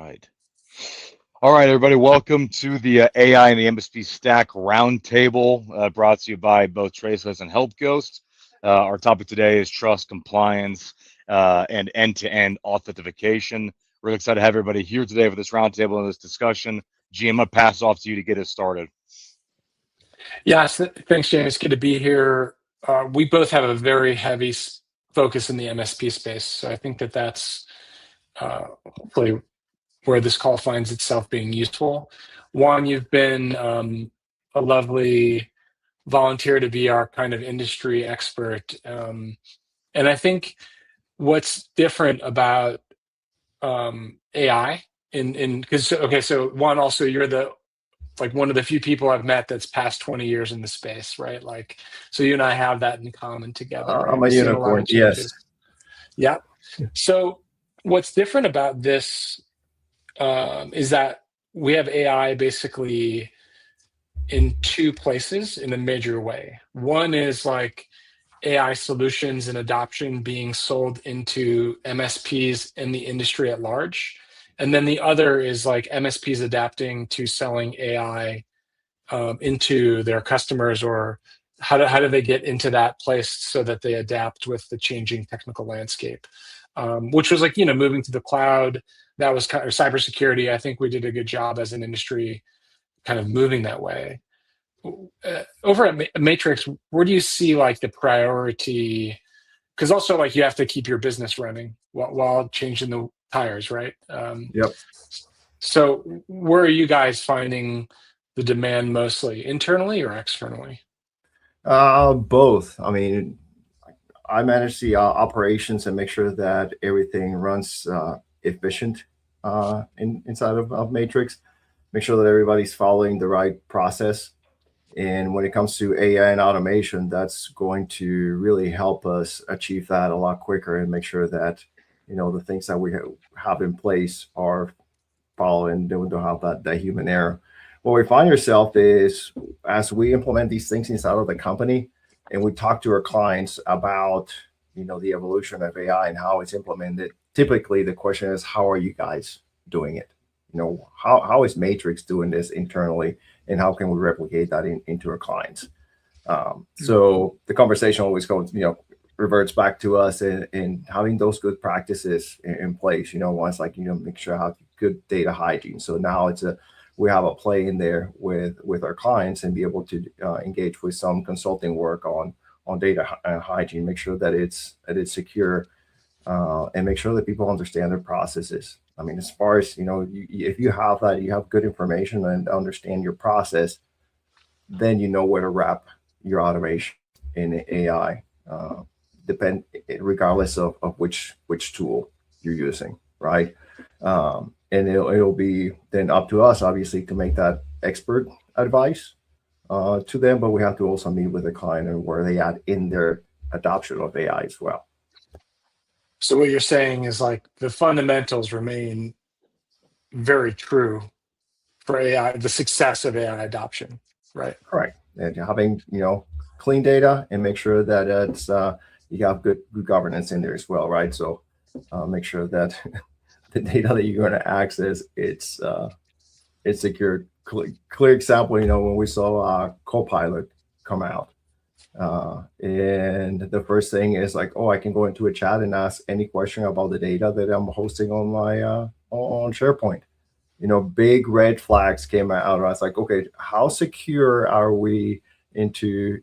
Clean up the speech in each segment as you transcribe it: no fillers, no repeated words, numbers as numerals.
right. All right, everybody. Welcome to the AI and the MSP Stack Roundtable, brought to you by both Traceless and HelpGhost. Our topic today is trust, compliance, and end-to-end authentication. Really excited to have everybody here today for this roundtable and this discussion. GM, I'm going to pass off to you to get us started. Yes, thanks, James. Good to be here. We both have a very heavy focus in the MSP space, so I think that that's hopefully where this call finds itself being useful. Juan, you've been a lovely volunteer to be our kind of industry expert, and I think what's different about AI because so Juan, also you're one of the few people I've met that's past 20 years in the space, right? So you and I have that in common together, right? I'm a unicorn, yes. Yeah. So what's different about this is that we have AI basically in two places in a major way. One is AI solutions and adoption being sold into MSPs in the industry at large. And then the other is MSPs adapting to selling AI into their customers, or how do they get into that place so that they adapt with the changing technical landscape, which was moving to the cloud. That was kind of cybersecurity. I think we did a good job as an industry kind of moving that way. Over at Matrix, where do you see the priority? Because also you have to keep your business running while changing the tires, right? Yep. So where are you guys finding the demand mostly, internally or externally? Both. I mean, I manage the operations and make sure that everything runs efficient inside of Matrix. Make sure that everybody's following the right process. And when it comes to AI and automation, that's going to really help us achieve that a lot quicker and make sure that the things that we have in place are following, don't have that human error. What we find ourselves is, as we implement these things inside of the company and we talk to our clients about the evolution of AI and how it's implemented, typically the question is, how are you guys doing it? How is Matrix doing this internally, and how can we replicate that into our clients? So the conversation always goes, reverts back to us and having those good practices in place. Once make sure I have good data hygiene. So now we have a play in there with our clients and be able to engage with some consulting work on data hygiene, make sure that it's secure, and make sure that people understand their processes. I mean, as far as if you have that, you have good information and understand your process, then you know where to wrap your automation in AI, regardless of which tool you're using, right? And it'll be then up to us, obviously, to make that expert advice to them, but we have to also meet with the client and where they at in their adoption of AI as well. So what you're saying is the fundamentals remain very true for AI, the success of AI adoption, right? Correct. And having clean data and make sure that it's you have good governance in there as well, right? So make sure that the data that you're going to access, it's secured. Clear example, when we saw Copilot come out, and the first thing is I can go into a chat and ask any question about the data that I'm hosting on my on SharePoint. Big red flags came out. I was like, okay, how secure are we into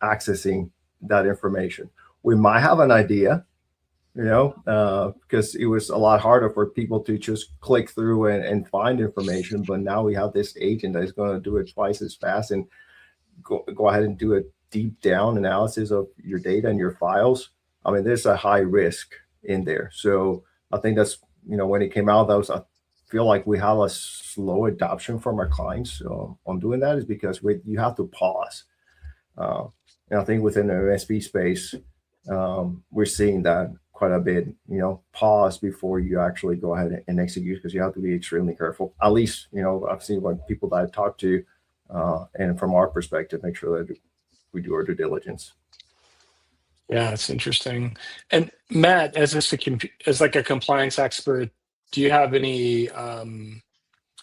accessing that information? We might have an idea, because it was a lot harder for people to just click through and find information. But now we have this agent that is going to do it twice as fast and go ahead and do a deep down analysis of your data and your files. I mean, there's a high risk in there. So I think that's, when it came out, I feel like we have a slow adoption from our clients on doing that, is because you have to pause. And I think within the MSP space, we're seeing that quite a bit, pause before you actually go ahead and execute, because you have to be extremely careful. At least, I've seen people that I've talked to, and from our perspective, make sure that we do our due diligence. Yeah, it's interesting. And Matt, as a compliance expert, do you have any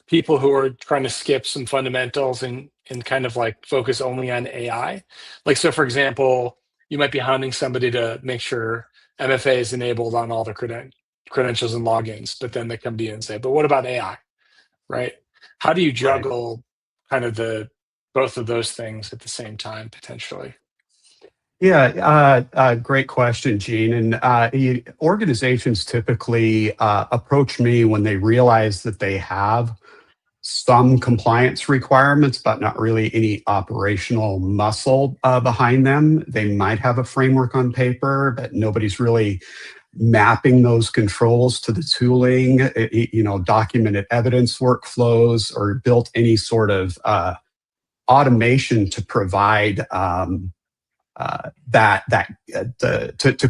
people who are trying to skip some fundamentals and kind of like focus only on AI? Like, so for example, you might be hounding somebody to make sure MFA is enabled on all the credentials and logins, but then they come to you and say, but what about AI, right? How do you Right. juggle kind of both of those things at the same time, potentially? Yeah, great question, Gene. And organizations typically approach me when they realize that they have some compliance requirements, but not really any operational muscle behind them. They might have a framework on paper, but nobody's really mapping those controls to the tooling, documented evidence workflows, or built any sort of automation to provide to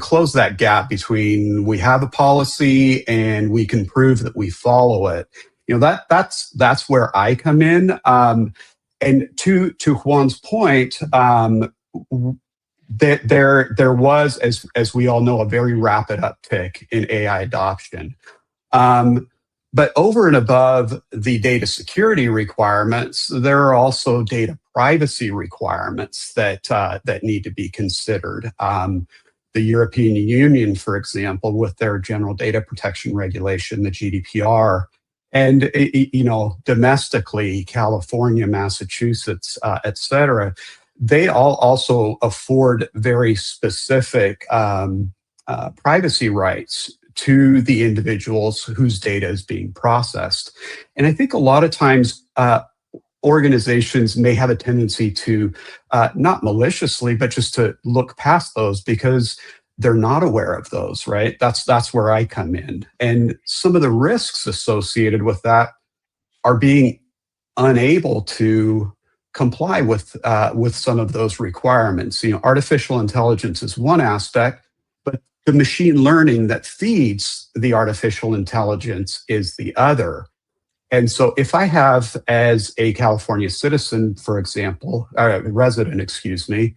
close that gap between we have a policy and we can prove that we follow it. That's where I come in. And to Juan's point, that there was, as we all know, a very rapid uptick in AI adoption. But over and above the data security requirements, there are also data privacy requirements that need to be considered. The European Union, for example, with their General Data Protection Regulation, the GDPR, and domestically, California, Massachusetts, et cetera, they all also afford very specific privacy rights to the individuals whose data is being processed. And I think a lot of times organizations may have a tendency to, not maliciously, but just to look past those because they're not aware of those, right? That's where I come in. And some of the risks associated with that are being unable to comply with some of those requirements. Artificial intelligence is one aspect, but the machine learning that feeds the artificial intelligence is the other. And so if I have, as a California citizen, for example, resident, excuse me,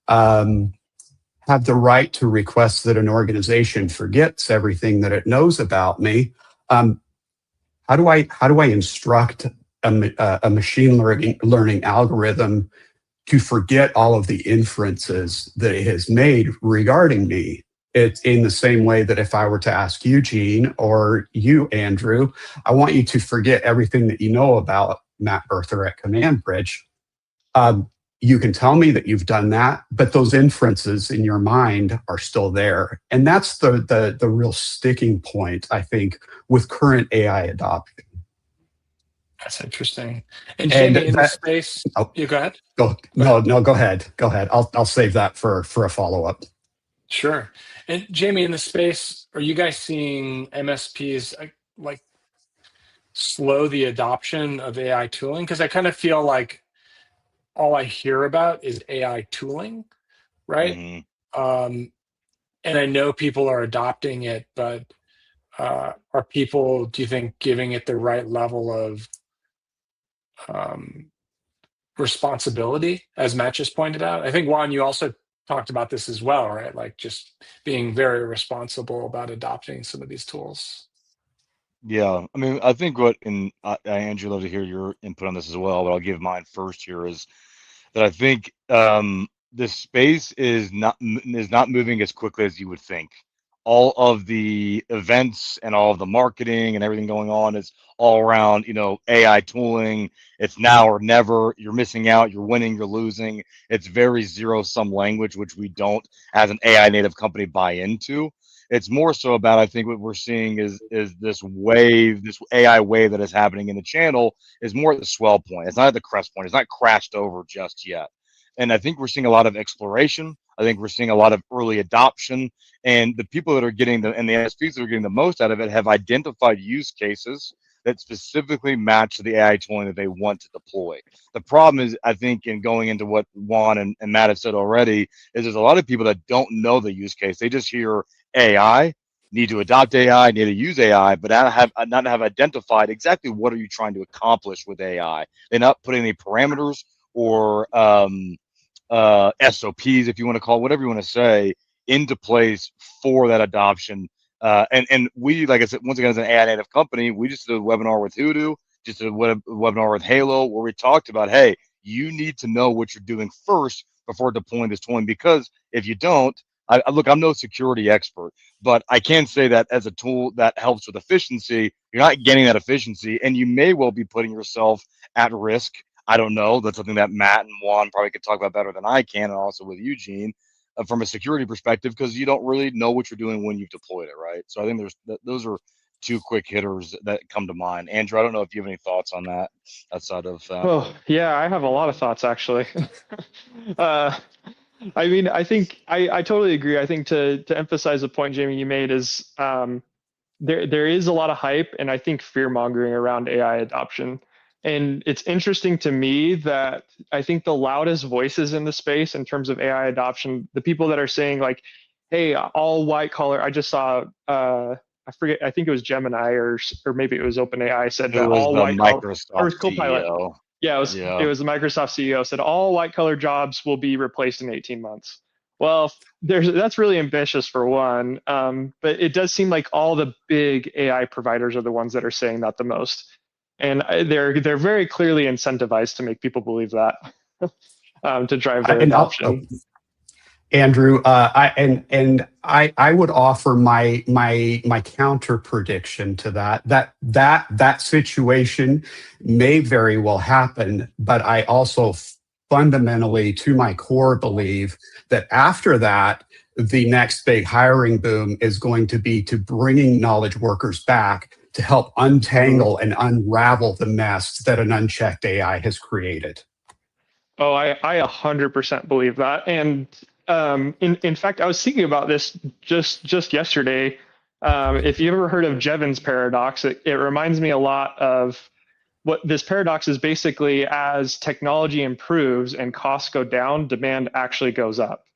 have the right to request that an organization forgets everything that it knows about me, how do I instruct a machine learning algorithm to forget all of the inferences that it has made regarding me? It's in the same way that if I were to ask you, Gene, or you, Andrew, I want you to forget everything that you know about Matt Berther at Command Bridge. You can tell me that you've done that, but those inferences in your mind are still there. And that's the real sticking point, I think, with current AI adoption. That's interesting. And Jamie, in this space, you go ahead. Go ahead. Go ahead. I'll save that for a follow-up. Sure. And Jamie, in the space, are you guys seeing MSPs like slow the adoption of AI tooling? Because I kind of feel like all I hear about is AI tooling, right? Mm-hmm. And I know people are adopting it, but are people, do you think, giving it the right level of responsibility, as Matt just pointed out? I think, Juan, you also talked about this as well, right? Like just being very responsible about adopting some of these tools. Yeah, I mean, I think Andrew, love to hear your input on this as well, but I'll give mine first here, is that I think this space is not moving as quickly as you would think. All of the events and all of the marketing and everything going on is all around, AI tooling. It's now or never. You're missing out. You're winning. You're losing. It's very zero-sum language, which we don't, as an AI native company, buy into. It's more so about, I think, what we're seeing is this wave, this AI wave that is happening in the channel is more at the swell point. It's not at the crest point. It's not crashed over just yet. And I think we're seeing a lot of exploration. I think we're seeing a lot of early adoption, and the people that are getting the MSPs that are getting the most out of it have identified use cases that specifically match the AI tooling that they want to deploy. The problem is, I think, in going into what Juan and Matt have said already, is there's a lot of people that don't know the use case. They just hear AI, need to adopt AI, need to use AI, but not have identified exactly what are you trying to accomplish with AI. They're not putting any parameters or SOPs, if you want to call it, whatever you want to say, into place for that adoption And we, like I said, once again, as an AI native company, we just did a webinar with Hoodoo, just did a webinar with Halo, where we talked about, hey, you need to know what you're doing first before deploying this tooling, because if you don't, look, I'm no security expert, but I can say that as a tool that helps with efficiency, you're not getting that efficiency, and you may well be putting yourself at risk. I don't know. That's something that Matt and Juan probably could talk about better than I can, and also with Eugene, from a security perspective, because you don't really know what you're doing when you've deployed it, right? So I think those are two quick hitters that come to mind. Andrew, I don't know if you have any thoughts on that outside of that. Oh, yeah, I have a lot of thoughts actually. uh, I mean, I think I totally agree. I think to emphasize the point, Jamie, you made is there is a lot of hype and I think fear mongering around AI adoption. And it's interesting to me that I think the loudest voices in the space in terms of AI adoption, the people that are saying like, hey, all white collar, I just saw I forget, I think it was Gemini or maybe it was OpenAI said It that was all the white collar, or it Microsoft was Copilot. CEO. Yeah, it Yeah. was the Microsoft CEO said all white collar jobs will be replaced in 18 months. Well, that's really ambitious for one, but it does seem like all the big AI providers are the ones that are saying that the most, and they're very clearly incentivized to make people believe that to drive their adoption. Andrew, I would offer my counter prediction to that situation may very well happen, but I also fundamentally, to my core, believe that after that, the next big hiring boom is going to be to bringing knowledge workers back to help untangle and unravel the mess that an unchecked AI has created. Oh, I 100% believe that. And in fact, I was thinking about this just yesterday. If you ever heard of Jevons paradox, it reminds me a lot of what this paradox is. Basically, as technology improves and costs go down, demand actually goes up,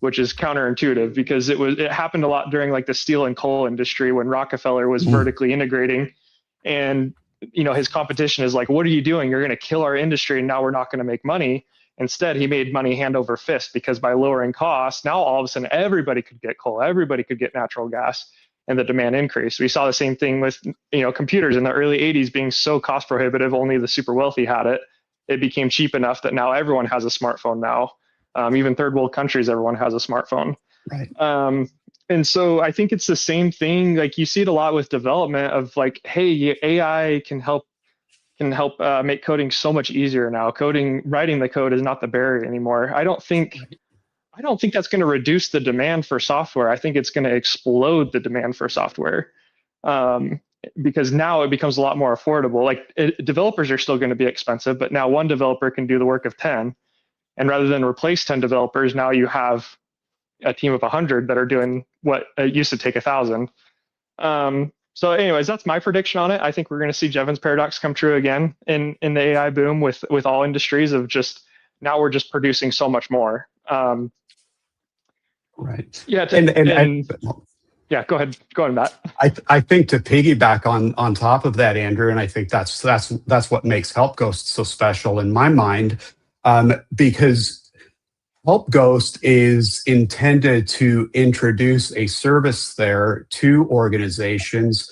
which is counterintuitive because it happened a lot during like the steel and coal industry when Rockefeller was vertically integrating, and his competition is like, what are you doing? You're going to kill our industry, and now we're not going to make money. Instead, he made money hand over fist because by lowering costs, now all of a sudden everybody could get coal, everybody could get natural gas, and the demand increased. We saw the same thing with computers in the early 80s being so cost prohibitive, only the super wealthy had it. It became cheap enough that now everyone has a smartphone now. Even third world countries, everyone has a smartphone. Right. And so I think it's the same thing. Like you see it a lot with development of like, hey, AI can help make coding so much easier now. Writing the code is not the barrier anymore. I don't think that's going to reduce the demand for software. I think it's going to explode the demand for software, because now it becomes a lot more affordable. Like developers are still going to be expensive, but now one developer can do the work of 10. And rather than replace 10 developers, now you have a team of 100 that are doing what used to take 1,000. So anyways, that's my prediction on it. I think we're going to see Jevons paradox come true again in the AI boom with all industries of just now we're just producing so much more. Right. Yeah. Yeah, go ahead, Matt. I think to piggyback on top of that, Andrew, and I think that's what makes HelpGhost so special in my mind, because HelpGhost is intended to introduce a service there to organizations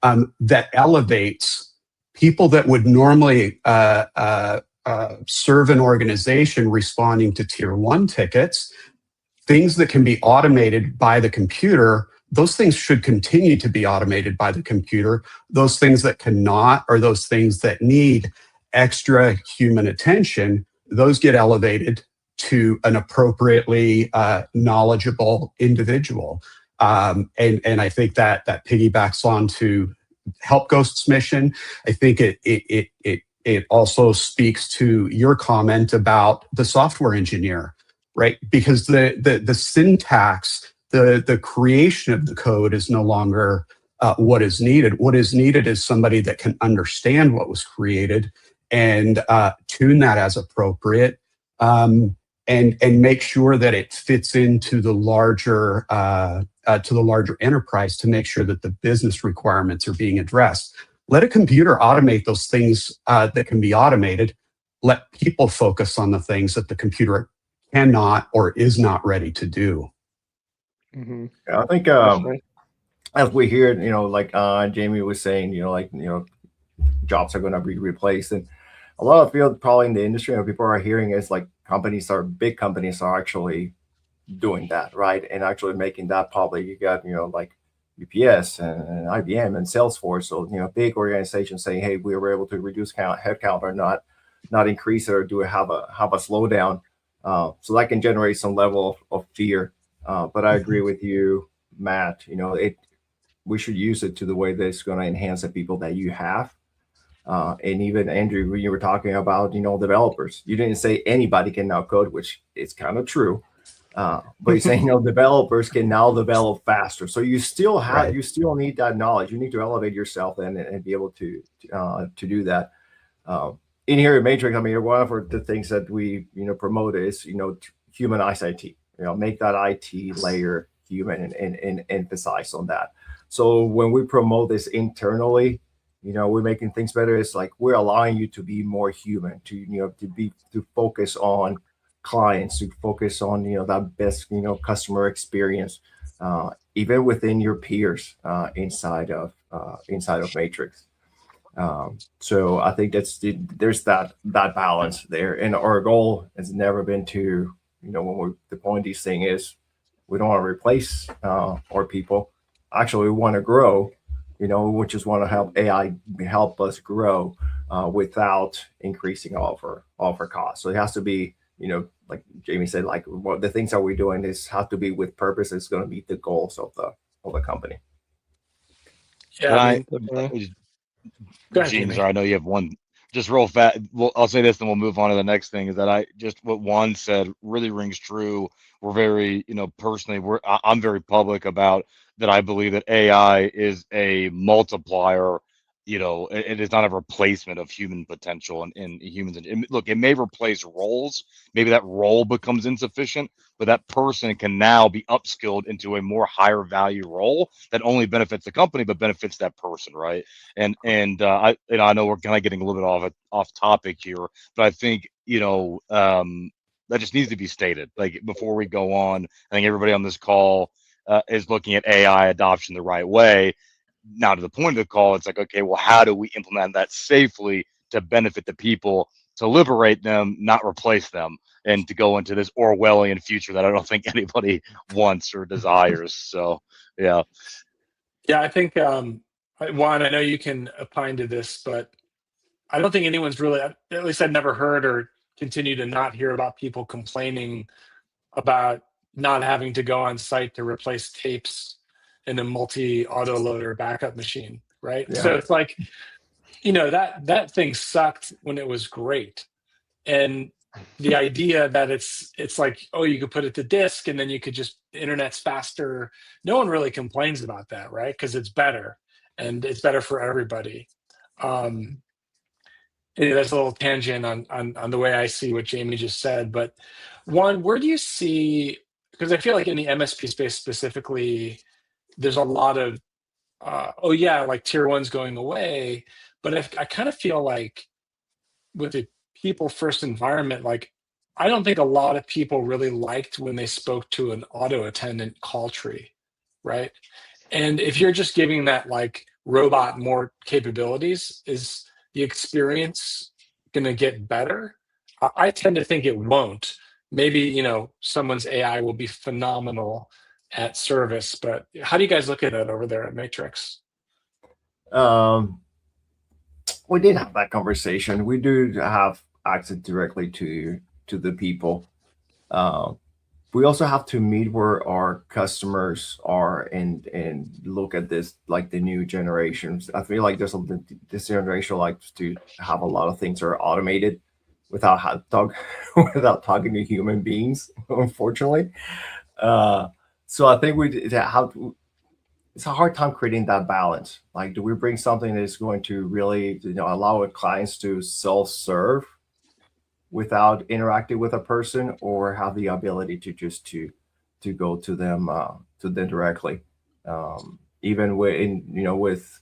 that elevates people that would normally serve an organization responding to tier 1 tickets, things that can be automated by the computer. Those things should continue to be automated by the computer. Those things that cannot, or those things that need extra human attention, those get elevated to an appropriately knowledgeable individual. And I think that piggybacks on to HelpGhost's mission. I think it also speaks to your comment about the software engineer, right? Because the syntax, the creation of the code is no longer what is needed. What is needed is somebody that can understand what was created and tune that as appropriate, and make sure that it fits into the larger enterprise to make sure that the business requirements are being addressed. Let a computer automate those things that can be automated. Let people focus on the things that the computer cannot or is not ready to do. Yeah, I think as we hear, like Jamie was saying, jobs are going to be replaced, and a lot of people probably in the industry and people are hearing is like big companies are actually doing that, right? And actually making that public. You got, like UPS and IBM and Salesforce. So, big organizations saying, hey, we were able to reduce headcount or not increase it, or do it have a slowdown. So that can generate some level of fear. But I agree with you, Matt. We should use it to the way that it's going to enhance the people that you have. And even Andrew, when you were talking about, developers, you didn't say anybody can now code, which is kind of true. But you're saying, developers can now develop faster. So you still Right. you still need that knowledge. You need to elevate yourself and be able to do that. In here at Matrix, I mean, one of the things that we, promote is, humanize IT, make that IT layer human and emphasize on that. So when we promote this internally, we're making things better. It's like we're allowing you to be more human, to focus on clients, to focus on that best customer experience, even within your peers inside of Matrix. So I think there's that balance there, and our goal has never been to when we're deploying these things is we don't want to replace our people. Actually, we want to grow. We just want to help AI help us grow without increasing all of our costs. So it has to be, like Jamie said, like what the things that we're doing is have to be with purpose. It's going to meet the goals of the company. Yeah, I mean, go ahead, James, Jamie. I know you have one. Just real fast. Well, I'll say this, and we'll move on to the next thing. Is that I just what Juan said really rings true. We're very, personally, I'm very public about that. I believe that AI is a multiplier. It is not a replacement of human potential and humans. And look, it may replace roles. Maybe that role becomes insufficient, but that person can now be upskilled into a more higher value role that only benefits the company, but benefits that person, right? I know we're kind of getting a little bit off topic here, but I think that just needs to be stated. Like before we go on, I think everybody on this call is looking at AI adoption the right way. Now to the point of the call, it's like, okay, well, how do we implement that safely to benefit the people, to liberate them, not replace them, and to go into this Orwellian future that I don't think anybody wants or desires. So yeah. Yeah, I think Juan, I know you can opine to this, but I don't think anyone's really, at least I've never heard or continue to not hear about people complaining about not having to go on site to replace tapes in a multi-auto loader backup machine, right? Yeah. So it's like, that thing sucked when it was great. And the idea that it's like, oh, you could put it to disk and then you could just, the internet's faster. No one really complains about that, right? Because it's better and it's better for everybody. That's a little tangent on the way I see what Jamie just said. But one, where do you see, because I feel like in the MSP space specifically, there's a lot of, like tier one's going away. But I kind of feel like with a people first environment, like I don't think a lot of people really liked when they spoke to an auto attendant call tree, right? And if you're just giving that like robot more capabilities, is the experience going to get better? I tend to think it won't. Maybe, someone's AI will be phenomenal at service, but how do you guys look at that over there at Matrix? We did have that conversation. We do have access directly to the people. We also have to meet where our customers are and look at this like the new generations. I feel like this generation likes to have a lot of things that are automated without without talking to human beings, unfortunately. So I think it's a hard time creating that balance. Like, do we bring something that is going to really, allow our clients to self-serve without interacting with a person, or have the ability to just to go to them directly, even with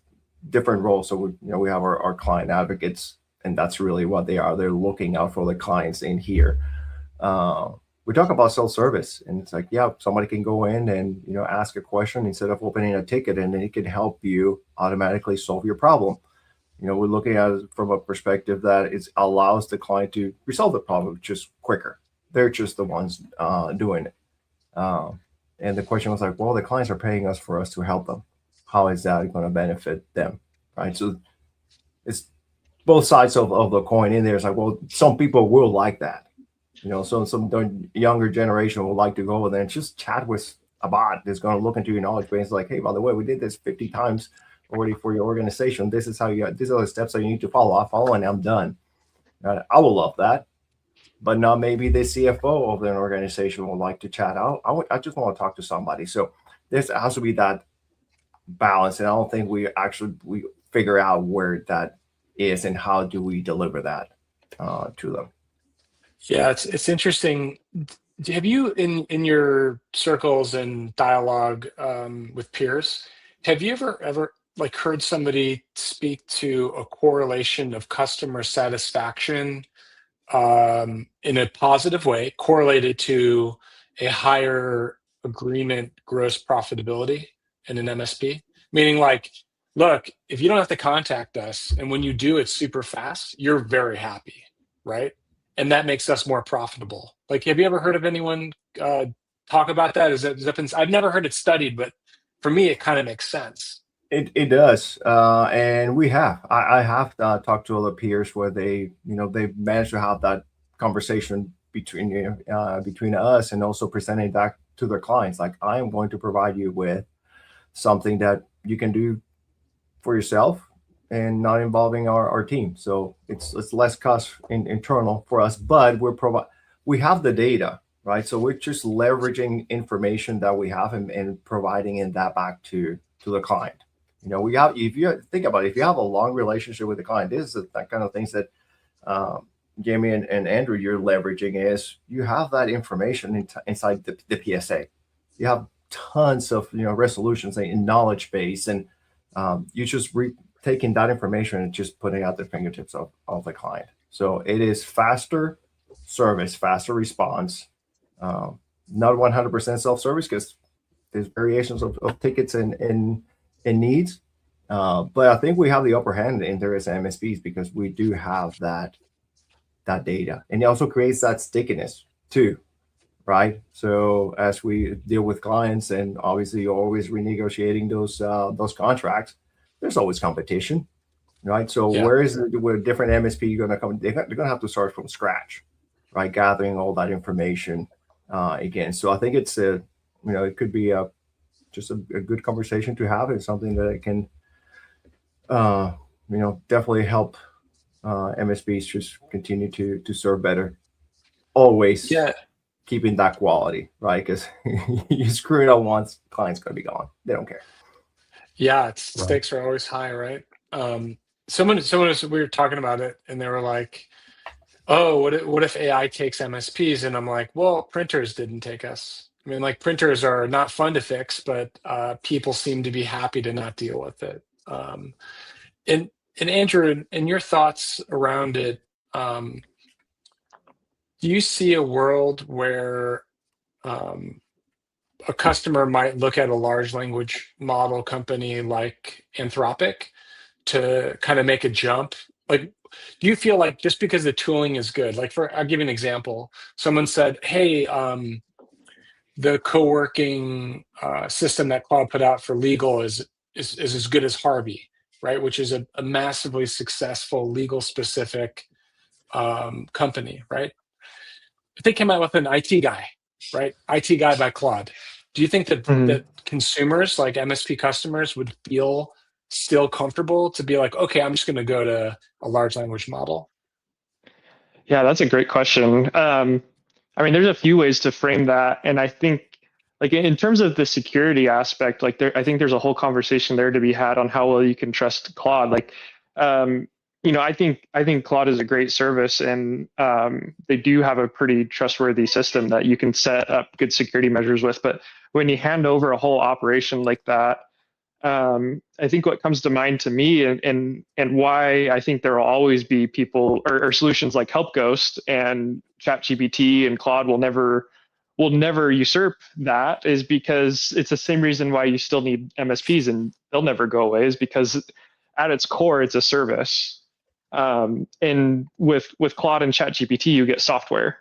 different roles. So we have our client advocates, and that's really what they are. They're looking out for the clients in here. we talk about self-service, and it's like, yeah, somebody can go in and ask a question instead of opening a ticket, and then it can help you automatically solve your problem. We're looking at it from a perspective that it allows the client to resolve the problem just quicker. They're just the ones doing it. And the question was like, well, the clients are paying us for us to help them. How is that going to benefit them, right? So it's both sides of the coin in there. It's like, well, some people will like that. Some younger generation will like to go and then just chat with a bot that's going to look into your knowledge base like, hey, by the way, we did this 50 times already for your organization. This is these are the steps that you need to follow, and I'm done. I will love that. But now maybe the CFO of an organization would like to chat out. I just want to talk to somebody. So there has to be that balance. And I don't think we figure out where that is and how do we deliver that to them. Yeah, it's interesting. Have you in your circles and dialogue with peers, have you ever like heard somebody speak to a correlation of customer satisfaction in a positive way correlated to a higher agreement gross profitability in an MSP? Meaning like, look, if you don't have to contact us, and when you do, it's super fast, you're very happy, right? And that makes us more profitable. Like, have you ever heard of anyone talk about that? I've never heard it studied, but for me, it kind of makes sense. It does, and we have. I have talked to other peers where they managed to have that conversation between us, and also presenting that to their clients. Like, I am going to provide you with something that you can do for yourself and not involving our team. So it's less cost internal for us, but we have the data, right? So we're just leveraging information that we have and providing that back to the client. We have, if you think about it, if you have a long relationship with the client, this is that kind of things that Jamie and Andrew, you're leveraging is you have that information inside the PSA. You have tons of resolutions in knowledge base, and you just taking that information and just putting out the fingertips of the client. So it is faster service, faster response, not 100% self-service because there's variations of tickets and needs. But I think we have the upper hand in there as MSPs because we do have that data. And it also creates that stickiness too, right? So as we deal with clients, and obviously you're always renegotiating those contracts, there's always competition, right? So Yeah. where different MSP going to come? They're going to have to start from scratch, right? Gathering all that information again. So I think it's it could be just a good conversation to have. It's something that it can definitely help MSPs just continue to serve better. Always keeping that quality, right? Because you screw it up once, client's going to be gone. They don't care. Yeah, stakes are always high, right? Someone we were talking about it, and they were like, "Oh, what if AI takes MSPs?" And I'm like, "Well, printers didn't take us. I mean, like, printers are not fun to fix, but people seem to be happy to not deal with it." And Andrew, in your thoughts around it, do you see a world where a customer might look at a large language model company like Anthropic to kind of make a jump? Like, do you feel like just because the tooling is good, like I'll give you an example. Someone said, hey, the co-working system that Claude put out for legal is as good as Harvey, right? Which is a massively successful legal specific company, right? But they came out with an IT guy, right? IT guy by Claude. Do you think that that consumers, like MSP customers, would feel still comfortable to be like, okay, I'm just going to go to a large language model? Yeah, that's a great question. I mean, there's a few ways to frame that, and I think, like, in terms of the security aspect, like, I think there's a whole conversation there to be had on how well you can trust Claude. Like, I think Claude is a great service, and they do have a pretty trustworthy system that you can set up good security measures with. But when you hand over a whole operation like that, I think what comes to mind to me, and why I think there will always be people or solutions like HelpGhost and ChatGPT and Claude will never will never usurp that is because it's the same reason why you still need MSPs and they'll never go away, is because at its core, it's a service. And with Claude and ChatGPT, you get software.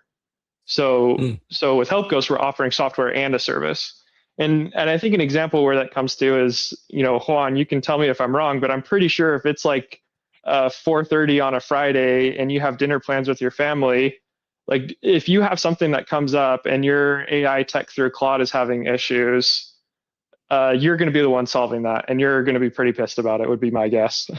So with HelpGhost, we're offering software and a service. And I think an example where that comes to is, Juan, you can tell me if I'm wrong, but I'm pretty sure if it's like 4:30 on a Friday and you have dinner plans with your family, like if you have something that comes up and your AI tech through Claude is having issues, you're going to be the one solving that, and you're going to be pretty pissed about it, would be my guess.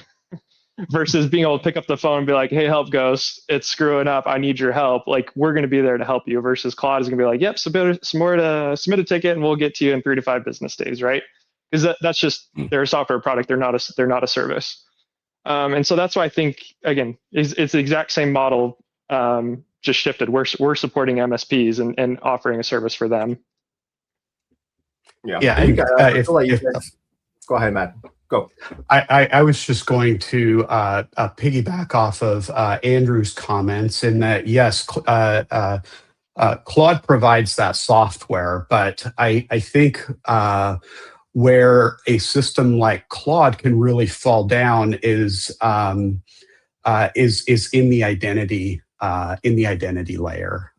Versus being able to pick up the phone and be like, hey, HelpGhost, it's screwing up. I need your help. Like, we're going to be there to help you. Versus Claude is going to be like, yep, submit a ticket and we'll get to you in 3 to 5 business days, right? Because that's just, they're a software product. They're not a service. And so that's why I think, again, it's the exact same model, just shifted. We're supporting MSPs and offering a service for them. Yeah. Yeah. Go ahead, Matt. Go. I was just going to piggyback off of Andrew's comments in that, yes, Claude provides that software, but I think where a system like Claude can really fall down is in the identity layer.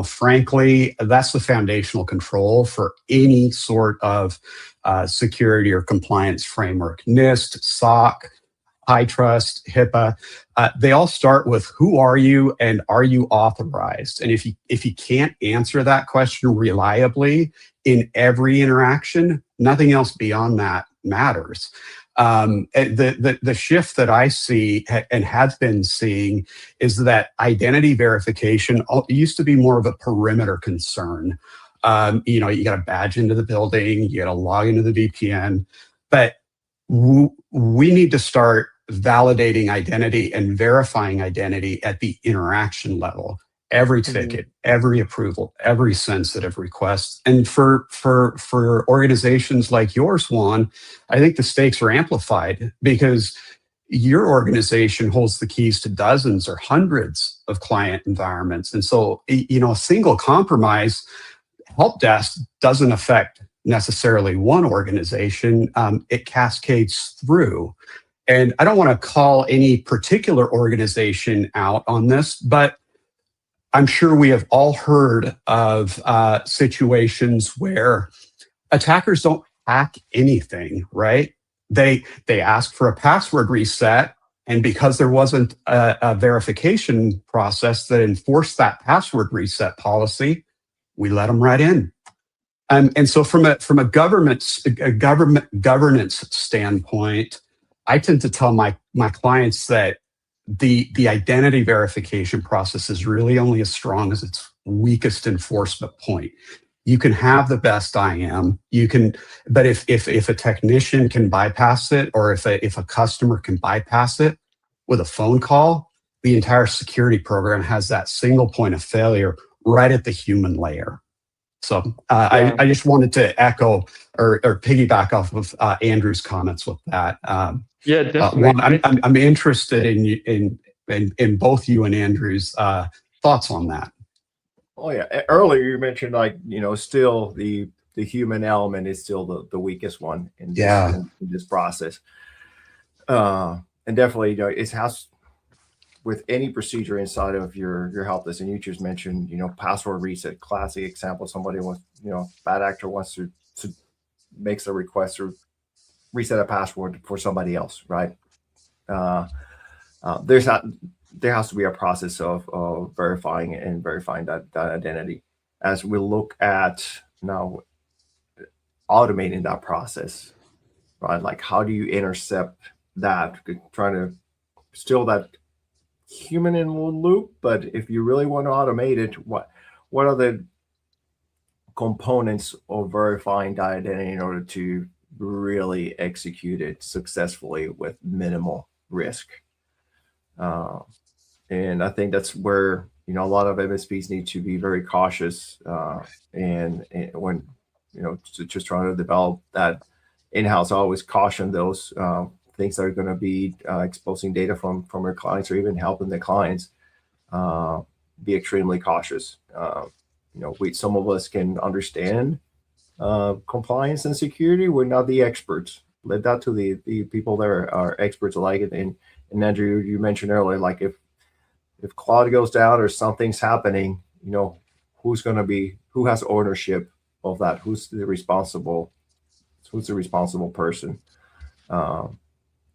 Frankly, that's the foundational control for any sort of security or compliance framework. NIST, SOC, HITRUST, HIPAA, they all start with who are you and are you authorized? And if you can't answer that question reliably in every interaction, nothing else beyond that matters. The shift that I see and have been seeing is that identity verification used to be more of a perimeter concern. You got to badge into the building, you got to log into the VPN, but we need to start validating identity and verifying identity at the interaction level. Every ticket, every approval, every sensitive request. And for organizations like yours, Juan, I think the stakes are amplified because your organization holds the keys to dozens or hundreds of client environments. And so, a single compromise help desk doesn't affect necessarily one organization. It cascades through. And I don't want to call any particular organization out on this, but I'm sure we have all heard of situations where attackers don't hack anything, right? They ask for a password reset, and because there wasn't a verification process that enforced that password reset policy, we let them right in. And so from a government governance standpoint, I tend to tell my clients that the identity verification process is really only as strong as its weakest enforcement point. You can have the best IAM, but if a technician can bypass it, or if a customer can bypass it with a phone call, the entire security program has that single point of failure right at the human layer. So I just wanted to echo or piggyback off of Andrew's comments with that. Yeah, definitely. I'm interested in both you and Andrew's thoughts on that. Oh yeah, earlier you mentioned still the human element is still the weakest one in this process, and definitely it has with any procedure inside of your help desk. And you just mentioned password reset, classic example. Somebody wants bad actor wants to makes a request to reset a password for somebody else, right? There has to be a process of verifying that identity. As we look at now automating that process, right? Like, how do you intercept that? Trying to still that human in the loop, but if you really want to automate it, what are the components of verifying that identity in order to really execute it successfully with minimal risk? And I think that's where a lot of MSPs need to be very cautious, and when just trying to develop that in-house. I always caution those things that are going to be exposing data from your clients or even helping the clients. Be extremely cautious. some of us can understand compliance and security. We're not the experts. Let that to the people that are experts like it. And Andrew, you mentioned earlier, like if cloud goes down or something's happening, who has ownership of that? Who's the responsible person?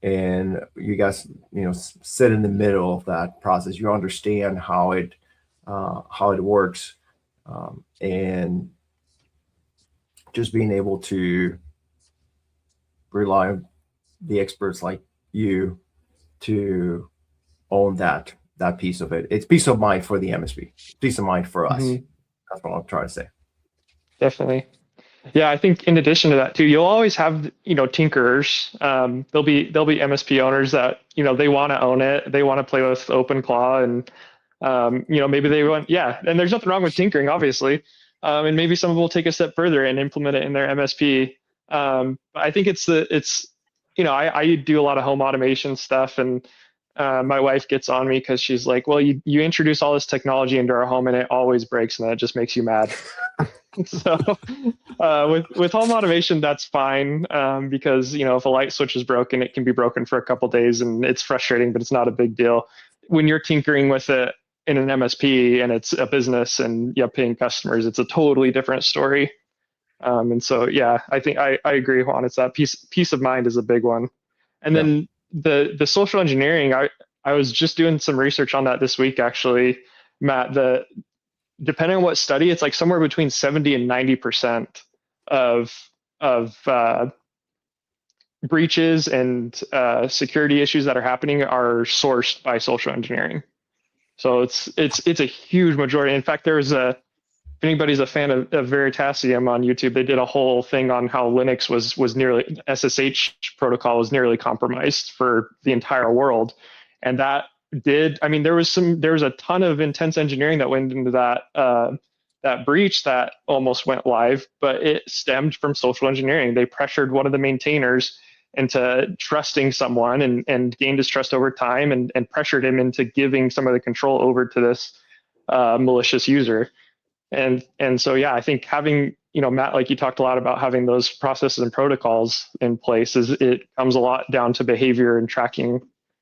And you guys, sit in the middle of that process. You understand how it works, and just being able to rely on the experts like you to own that piece of it. It's peace of mind for the MSP, peace of mind for us. That's what I'm trying to say. Definitely. Yeah, I think in addition to that too, you'll always have, tinkerers. There'll be MSP owners that, they want to own it. They want to play with OpenClaw and, maybe they want, and there's nothing wrong with tinkering, obviously. And maybe some will take a step further and implement it in their MSP. But I think I do a lot of home automation stuff, and my wife gets on me because she's like, well, you introduce all this technology into our home and it always breaks, and that just makes you mad. So with home automation, that's fine, because if a light switch is broken, it can be broken for a couple of days and it's frustrating, but it's not a big deal. When you're tinkering with it in an MSP and it's a business and you're paying customers, it's a totally different story. And so, I think I agree, Juan. It's that peace of mind is a big one. And then the social engineering, I was just doing some research on that this week, actually, Matt. Depending on what study, it's like somewhere between 70 and 90% of breaches and security issues that are happening are sourced by social engineering. So it's a huge majority. In fact, if anybody's a fan of Veritasium on YouTube, they did a whole thing on how Linux was nearly SSH protocol was nearly compromised for the entire world, and there was a ton of intense engineering that went into that breach that almost went live, but it stemmed from social engineering. They pressured one of the maintainers into trusting someone and gained his trust over time, and pressured him into giving some of the control over to this malicious user. And so, I think having, Matt, like you talked a lot about having those processes and protocols in place, it comes a lot down to behavior and tracking.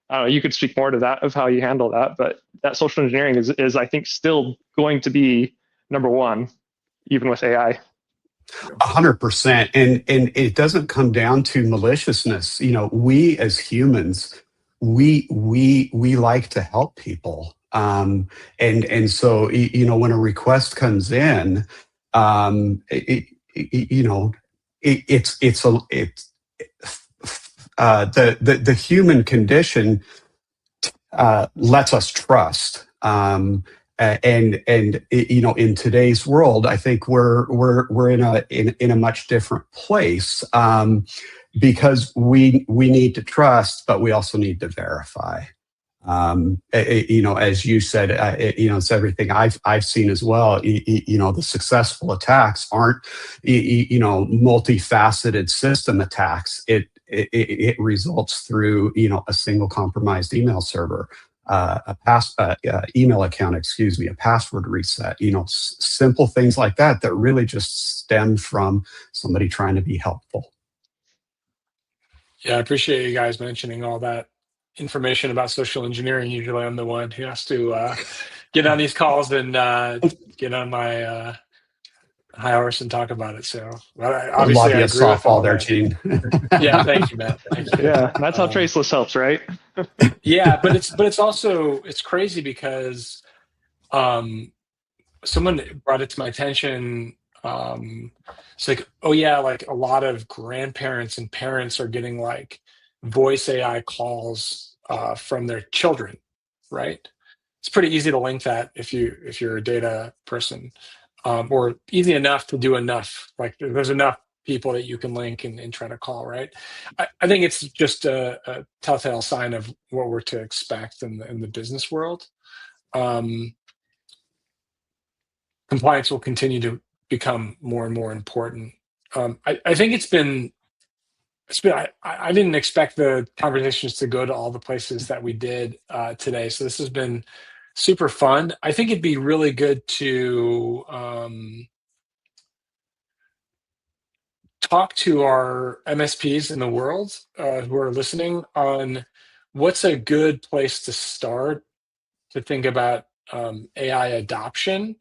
I don't know, you could speak more to that, of how you handle that, but that social engineering is I think still going to be number one, even with AI. 100%. And it doesn't come down to maliciousness. We as humans, we like to help people. And so, when a request comes in, the human condition lets us trust. In today's world, I think we're in a much different place, because we need to trust, but we also need to verify. As you said, it's everything I've seen as well. The successful attacks aren't, multifaceted system attacks. It results through, a single compromised email server, email account, a password reset, simple things like that really just stem from somebody trying to be helpful. Yeah, I appreciate you guys mentioning all that information about social engineering. Usually I'm the one who has to get on these calls and get on my high horse and talk about it. So obviously I agree with all there, that. Gene. Yeah, thank you, Matt. Thank you. Yeah, that's how Traceless helps, right? Yeah, but it's also crazy because someone brought it to my attention. It's like, oh yeah, like a lot of grandparents and parents are getting like voice AI calls from their children, right? It's pretty easy to link that if you're a data person, or easy enough to do enough. Like there's enough people that you can link and try to call, right? I think it's just a telltale sign of what we're to expect in the business world. Compliance will continue to become more and more important. I think it's been. I didn't expect the conversations to go to all the places that we did today. So this has been super fun. I think it'd be really good to talk to our MSPs in the world who are listening on what's a good place to start to think about AI adoption,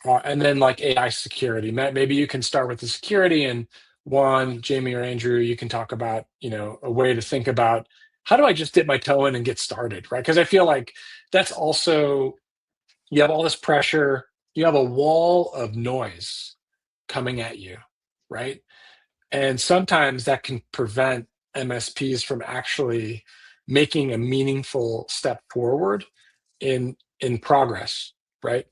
and then like AI security. Matt, maybe you can start with the security, and Juan, Jamie, or Andrew, you can talk about, a way to think about how do I just dip my toe in and get started, right? Because I feel like that's also, you have all this pressure, you have a wall of noise coming at you, right? And sometimes that can prevent MSPs from actually making a meaningful step forward in progress, right?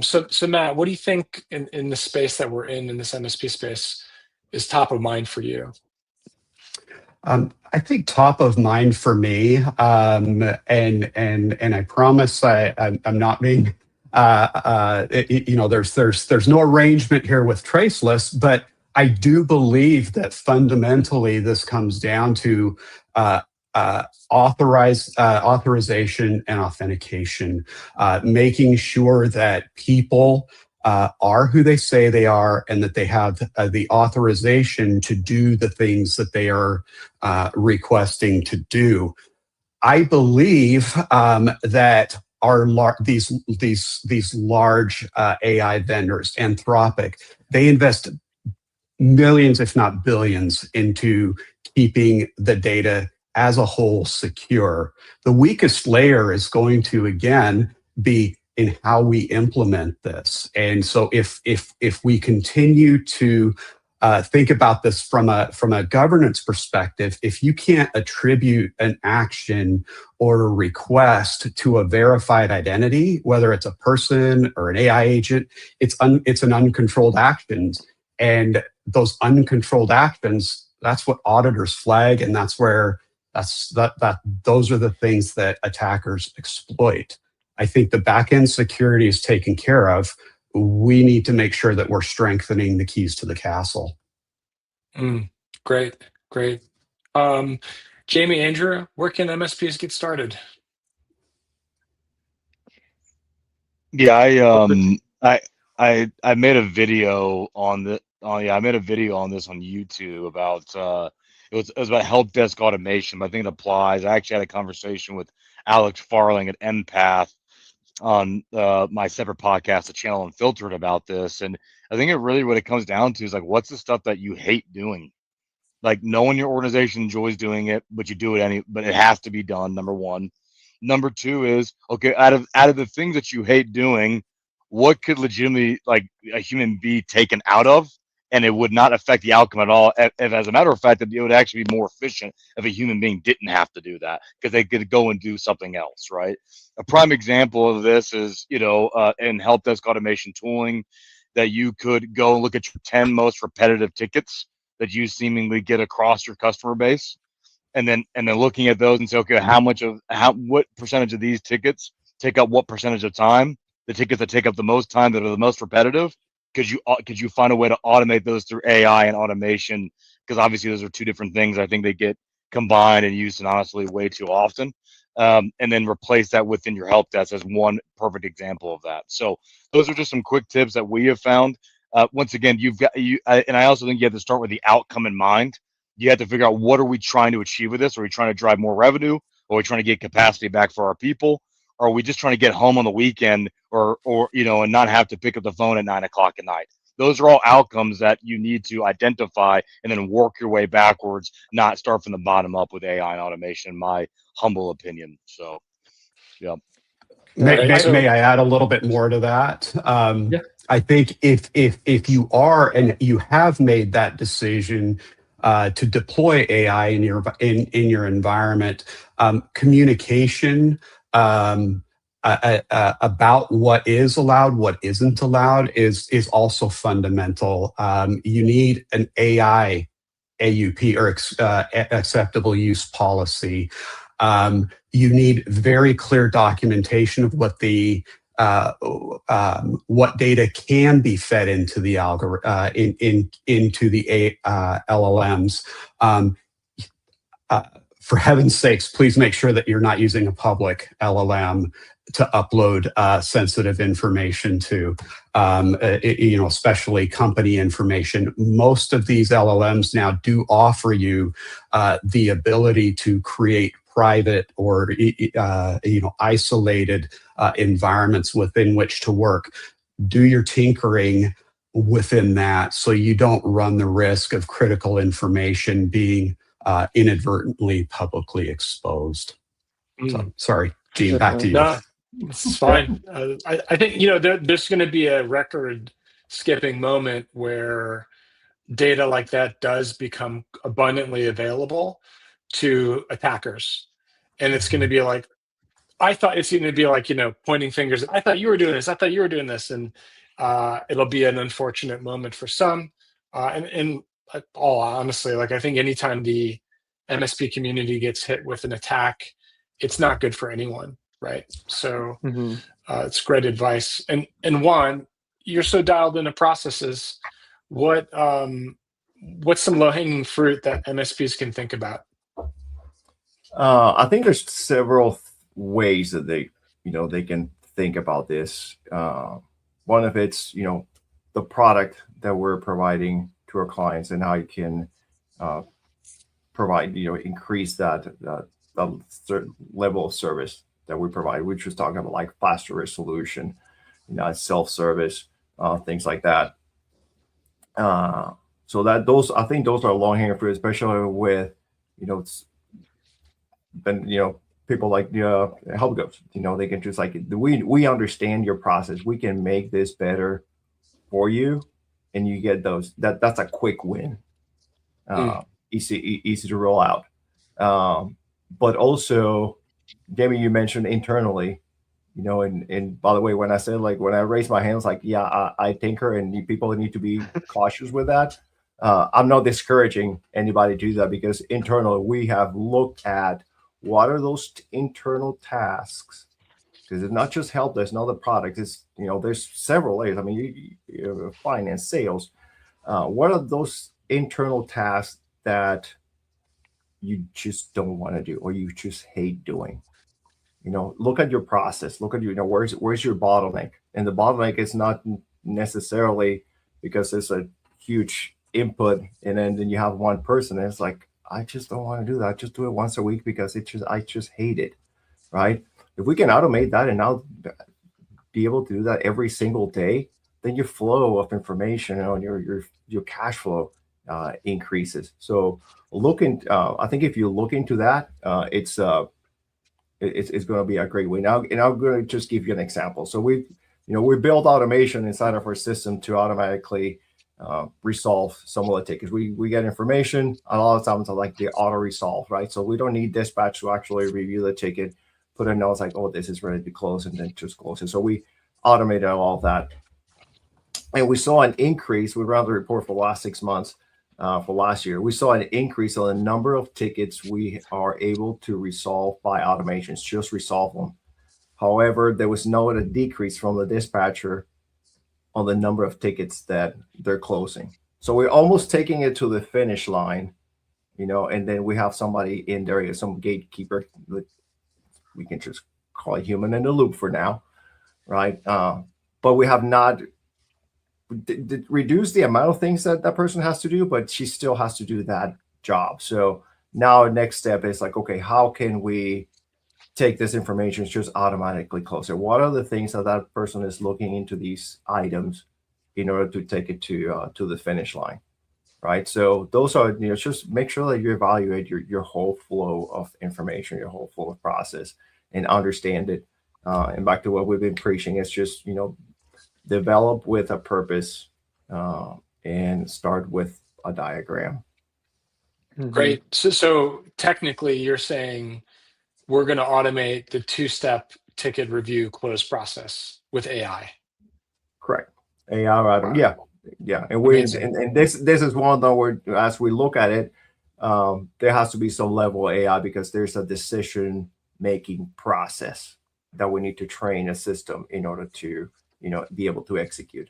So Matt, what do you think in the space that we're in this MSP space is top of mind for you? I think top of mind for me, and I promise I'm not being, there's no arrangement here with Traceless, but I do believe that fundamentally this comes down to authorization and authentication, making sure that people are who they say they are, and that they have the authorization to do the things that they are requesting to do. I believe that these large AI vendors, Anthropic, they invest millions, if not billions, into keeping the data as a whole secure. The weakest layer is going to, again, be in how we implement this. And so if we continue to think about this from a governance perspective, if you can't attribute an action or a request to a verified identity, whether it's a person or an AI agent, it's an uncontrolled action. And those uncontrolled actions, that's what auditors flag, and those are the things that attackers exploit. I think the back-end security is taken care of. We need to make sure that we're strengthening the keys to the castle. Great. Jamie, Andrew, where can MSPs get started? Yeah, I made a video on this on YouTube about it was about help desk automation, but I think it applies. I actually had a conversation with Alex Farling at Empath on my separate podcast, the Channel Unfiltered, about this. And I think what it comes down to is like, what's the stuff that you hate doing? Like, no one in your organization enjoys doing it, but you do it but it has to be done, number one. Number two is, okay, out of the things that you hate doing, what could legitimately, like, a human be taken out of, and it would not affect the outcome at all? If, as a matter of fact, that it would actually be more efficient if a human being didn't have to do that, because they could go and do something else, right? A prime example of this is, in help desk automation tooling, that you could go and look at your 10 most repetitive tickets that you seemingly get across your customer base, and then looking at those and say, okay, what percentage of these tickets take up what percentage of time? The tickets that take up the most time, that are the most repetitive, could you find a way to automate those through AI and automation? Because obviously those are two different things. I think they get combined and used, and honestly, way too often. And then replace that within your help desk as one perfect example of that. So those are just some quick tips that we have found. Once again, and I also think you have to start with the outcome in mind. You have to figure out, what are we trying to achieve with this? Are we trying to drive more revenue? Or are we trying to get capacity back for our people? Or are we just trying to get home on the weekend, or and not have to pick up the phone at 9 o'clock at night? Those are all outcomes that you need to identify and then work your way backwards, not start from the bottom up with AI and automation, in my humble opinion. So, yeah. May I add a little bit more to that? Yeah. I think if you are, and you have made that decision to deploy AI in your environment, communication about what is allowed, what isn't allowed, is also fundamental. You need an AI AUP, or acceptable use policy. You need very clear documentation of what data can be fed into the into the LLMs. for heaven's sakes, please make sure that you're not using a public LLM to upload sensitive information to, especially company information. Most of these LLMs now do offer you the ability to create private or isolated environments within which to work. Do your tinkering within that so you don't run the risk of critical information being inadvertently publicly exposed. So, sorry, Gene, back to you. No, it's fine. I think there's going to be a record skipping moment where data like that does become abundantly available to attackers, and it's going to be like, I thought it's going to be like, pointing fingers. I thought you were doing this. I thought you were doing this, and it'll be an unfortunate moment for some. And all honestly, like I think anytime the MSP community gets hit with an attack, it's not good for anyone, right? So it's great advice. And Juan, you're so dialed into processes. What's some low-hanging fruit that MSPs can think about? I think there's several ways that they can think about this. One of it's the product that we're providing to our clients and how you can provide increase that certain level of service that we provide, which was talking about like faster resolution, self-service, things like that. So that I think those are long-hanging fruit, especially with people like HelpGhost. They can just like, we understand your process. We can make this better for you, and you get those. That's a quick win. Easy to roll out. But also, Jamie, you mentioned internally, and by the way, when I said when I raised my hands, I tinker, and people need to be cautious with that. I'm not discouraging anybody to do that, because internally we have looked at what are those internal tasks, because it's not just help desk, not the product. It's there's several layers. I mean, you finance, sales. What are those internal tasks that you just don't want to do, or you just hate doing? Look at your process. Look at where's your bottleneck, and the bottleneck is not necessarily because it's a huge input, and then you have one person, and it's like, I just don't want to do that. I just do it once a week because I just hate it, right? If we can automate that and now be able to do that every single day, then your flow of information on your cash flow increases. So I think if you look into that, it's going to be a great way. Now, and I'm going to just give you an example. So we built automation inside of our system to automatically resolve some of the tickets. We get information a lot of times, like the auto resolve, right? So we don't need dispatch to actually review the ticket, put a note like, oh, this is ready to close, and then just close it. So we automated all of that, and we saw an increase. We ran the report for the last 6 months. For last year, we saw an increase on the number of tickets we are able to resolve by automations, just resolve them. However, there was no decrease from the dispatcher on the number of tickets that they're closing. So we're almost taking it to the finish line, and then we have somebody in there, some gatekeeper, we can just call it human in the loop for now, right? But we have not reduce the amount of things that person has to do, but she still has to do that job. So now next step is like, okay, how can we take this information just automatically closer? What are the things that person is looking into these items in order to take it to the finish line, right? So those are, just make sure that you evaluate your whole flow of information, your whole flow of process, and understand it. And back to what we've been preaching, it's just, develop with a purpose and start with a diagram. Great. So technically you're saying we're going to automate the 2-step ticket review close process with AI. Correct. AI, right? Yeah. And this is one of the where, as we look at it, there has to be some level of AI, because there's a decision making process that we need to train a system in order to be able to execute.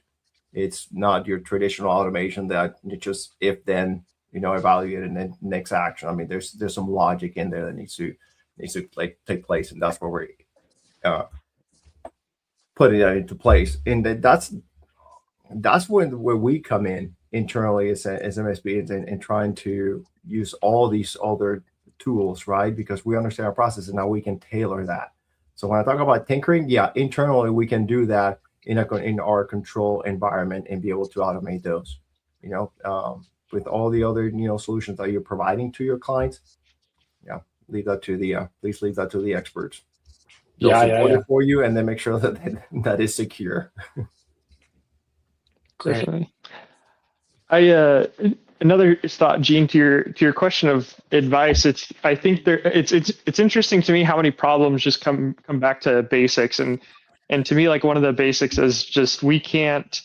It's not your traditional automation that you just if then evaluate and then next action. I mean, there's some logic in there that needs to take place, and that's where we're putting that into place. And that's where we come in internally as MSPs and trying to use all these other tools, right? Because we understand our process and now we can tailor that. So when I talk about tinkering, yeah, internally we can do that in our control environment and be able to automate those. With all the other solutions that you're providing to your clients, leave that to the please leave that to the experts. They'll support it for you, and then make sure that is secure. Great. Another thought, Gene, to your question of advice. It's interesting to me how many problems just come back to basics, and to me, like, one of the basics is just you can't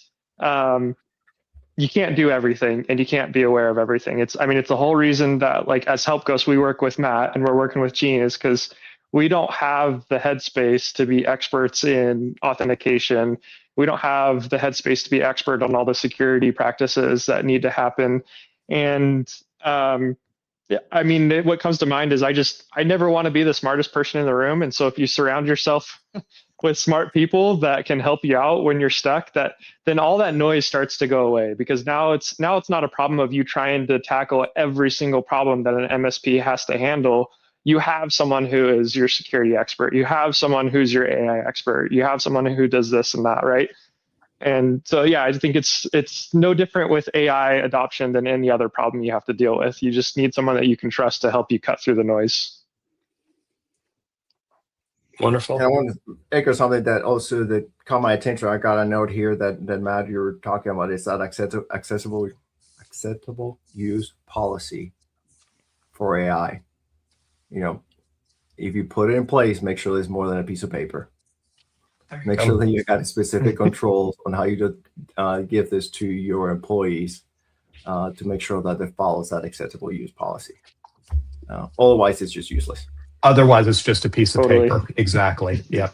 do everything, and you can't be aware of everything. It's the whole reason that, like, as HelpGhost, we work with Matt and we're working with Gene is because we don't have the headspace to be experts in authentication. We don't have the headspace to be expert on all the security practices that need to happen. And what comes to mind is I never want to be the smartest person in the room. And so if you surround yourself with smart people that can help you out when you're stuck, then all that noise starts to go away, because now it's not a problem of you trying to tackle every single problem that an MSP has to handle. You have someone who is your security expert. You have someone who's your AI expert. You have someone who does this and that, right? And so, yeah, I think it's no different with AI adoption than any other problem you have to deal with. You just need someone that you can trust to help you cut through the noise. Wonderful. And I want to echo something that caught my attention. I got a note here that Matt, you were talking about, is that acceptable use policy for AI. If you put it in place, make sure there's more than a piece of paper. Make sure that you got specific controls on how you give this to your employees to make sure that it follows that acceptable use policy. Otherwise, it's just useless. Otherwise, it's just a piece of paper. Exactly. Yeah.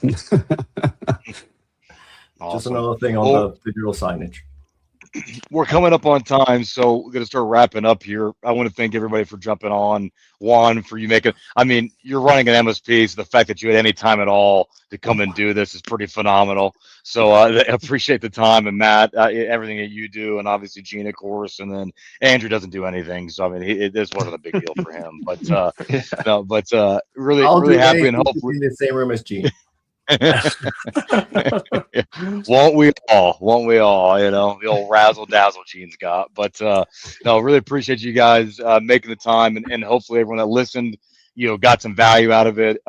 Awesome. Just another thing on the digital signage. We're coming up on time, so we're going to start wrapping up here. I want to thank everybody for jumping on. Juan, for you you're running an MSP, so the fact that you had any time at all to come and do this is pretty phenomenal. So I appreciate the time, and Matt, everything that you do, and obviously Gene, of course, and then Andrew doesn't do anything, so this wasn't a big deal for him. But really happy and hopefully in the same room as Gene. Won't we all? The old razzle dazzle Gene's got. But really appreciate you guys making the time, and hopefully everyone that listened, got some value out of it.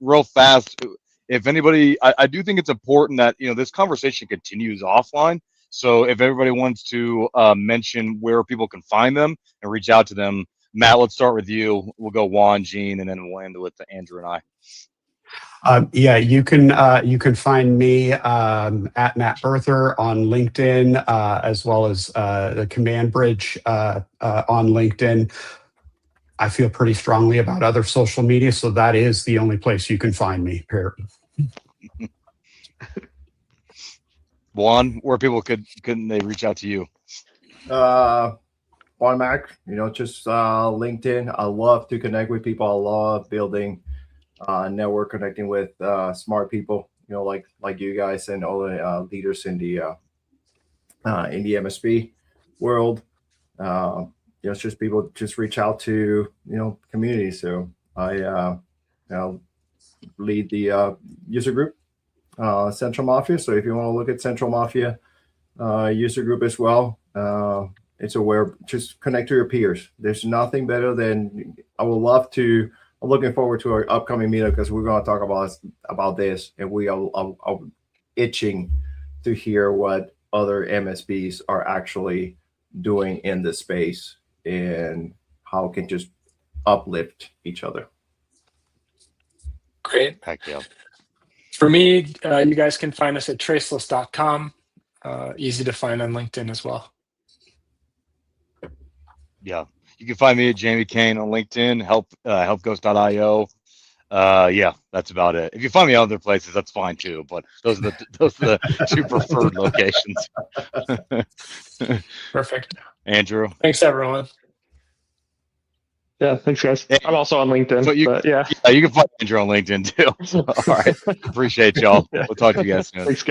Real fast, if anybody, I do think it's important that this conversation continues offline. So if everybody wants to mention where people can find them and reach out to them, Matt, let's start with you. We'll go Juan, Gene, and then we'll end with Andrew and I. You can find me at Matt Berther on LinkedIn, as well as the Command Bridge on LinkedIn. I feel pretty strongly about other social media, so that is the only place you can find me. Juan, where people couldn't they reach out to you? On Mac, just LinkedIn. I love to connect with people. I love building network, connecting with smart people, like you guys and all the leaders in the MSP world. It's just people just reach out to community. So I lead the user group, Central Mafia. So if you want to look at Central Mafia user group as well, it's aware. Just connect to your peers. There's nothing better than I'm looking forward to our upcoming meetup, because we're going to talk about this, and we are itching to hear what other MSPs are actually doing in this space and how it can just uplift each other. Great. Heck yeah. For me, you guys can find us at traceless.com. Easy to find on LinkedIn as well. Yeah. You can find me at Jamie Kane on LinkedIn, HelpGhost.io. Yeah, that's about it. If you find me other places, that's fine too. But those are the two preferred locations. Perfect. Andrew. Thanks, everyone. Yeah, thanks, guys. Yeah. I'm also on LinkedIn, So you, but yeah. you can find Andrew on LinkedIn too. So, all right. Appreciate y'all. Yeah. We'll talk to you guys soon. Thanks, guys.